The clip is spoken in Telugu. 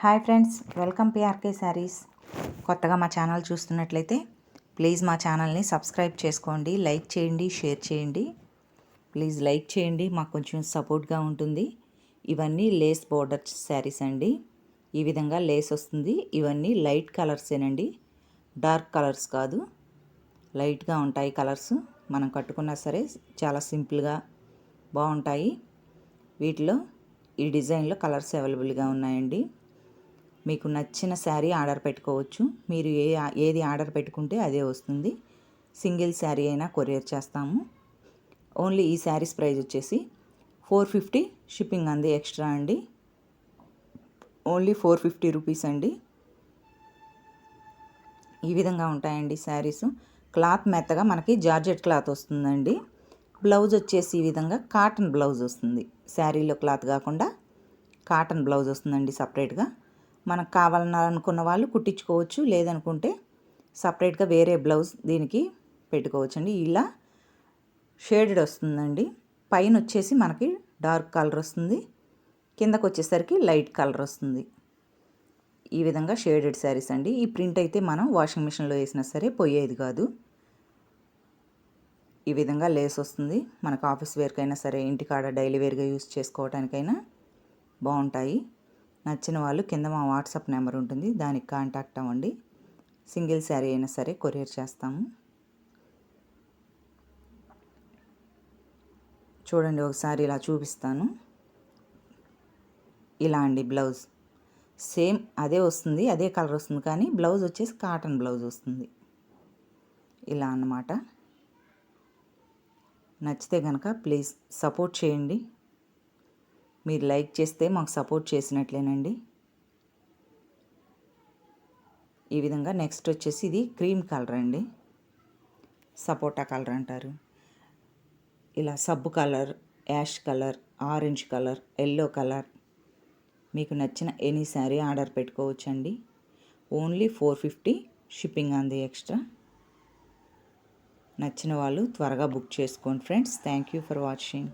Hi friends, welcome PRK saris. కొత్తగా మా ఛానల్ చూస్తున్నట్లయితే ప్లీజ్ మా ఛానల్ని సబ్స్క్రైబ్ చేసుకోండి, లైక్ చేయండి, షేర్ చేయండి. ప్లీజ్ లైక్ చేయండి, మాకు కొంచెం సపోర్ట్గా ఉంటుంది. ఇవన్నీ లేస్ బోర్డర్ శారీస్ అండి. ఈ విధంగా లేస్ వస్తుంది. ఇవన్నీ లైట్ కలర్సేనండి, డార్క్ కలర్స్ కాదు. లైట్గా ఉంటాయి కలర్స్. మనం కట్టుకున్నా సరే చాలా సింపుల్గా బాగుంటాయి. వీటిలో ఈ డిజైన్లో కలర్స్ అవైలబుల్గా ఉన్నాయండి. మీకు నచ్చిన శారీ ఆర్డర్ పెట్టుకోవచ్చు. మీరు ఏది ఆర్డర్ పెట్టుకుంటే అదే వస్తుంది. సింగిల్ శారీ అయినా కొరియర్ చేస్తాము. ఓన్లీ ఈ శారీస్ ప్రైస్ వచ్చేసి 450, షిప్పింగ్ అంది ఎక్స్ట్రా అండి. ఓన్లీ 450 రూపీస్ అండి. ఈ విధంగా ఉంటాయండి శారీస్. క్లాత్ మెత్తగా మనకి జార్జెట్ క్లాత్ వస్తుందండి. బ్లౌజ్ వచ్చేసి ఈ విధంగా కాటన్ బ్లౌజ్ వస్తుంది. శారీలో క్లాత్ కాకుండా కాటన్ బ్లౌజ్ వస్తుందండి సపరేట్గా. మనకు కావాలనుకున్న వాళ్ళు కుట్టించుకోవచ్చు, లేదనుకుంటే సపరేట్గా వేరే బ్లౌజ్ దీనికి పెట్టుకోవచ్చండి. ఇలా షేడెడ్ వస్తుందండి. పైన వచ్చేసి మనకి డార్క్ కలర్ వస్తుంది, కిందకు వచ్చేసరికి లైట్ కలర్ వస్తుంది. ఈ విధంగా షేడెడ్ శారీస్ అండి. ఈ ప్రింట్ అయితే మనం వాషింగ్ మిషన్లో వేసినా సరే పోయేది కాదు. ఈ విధంగా లేస్ వస్తుంది. మనకు ఆఫీస్ వేర్కైనా సరే, ఇంటికాడ డైలీ వేర్గా యూస్ చేసుకోవడానికైనా బాగుంటాయి. నచ్చిన వాళ్ళు కింద మా వాట్సాప్ నెంబర్ ఉంటుంది, దానికి కాంటాక్ట్ అవ్వండి. సింగిల్ శారీ అయినా సరే కొరియర్ చేస్తాము. చూడండి, ఒకసారి ఇలా చూపిస్తాను. ఇలా అండి బ్లౌజ్ సేమ్ అదే వస్తుంది, అదే కలర్ వస్తుంది, కానీ బ్లౌజ్ వచ్చేసి కాటన్ బ్లౌజ్ వస్తుంది. ఇలా అన్నమాట. నచ్చితే కనుక ప్లీజ్ సపోర్ట్ చేయండి. మీరు లైక్ చేస్తే మాకు సపోర్ట్ చేసినట్లేనండి. ఈ విధంగా నెక్స్ట్ వచ్చేసి ఇది క్రీమ్ కలర్ అండి, సపోటా కలర్ అంటారు. ఇలా సబ్బు colour, ash colour, orange colour, yellow colour, మీకు నచ్చిన ఎనీ శారీ ఆర్డర్ పెట్టుకోవచ్చండి. ఓన్లీ 450, షిప్పింగ్ అంది ఎక్స్ట్రా. నచ్చిన వాళ్ళు త్వరగా బుక్ చేసుకోండి friends. Thank you for watching.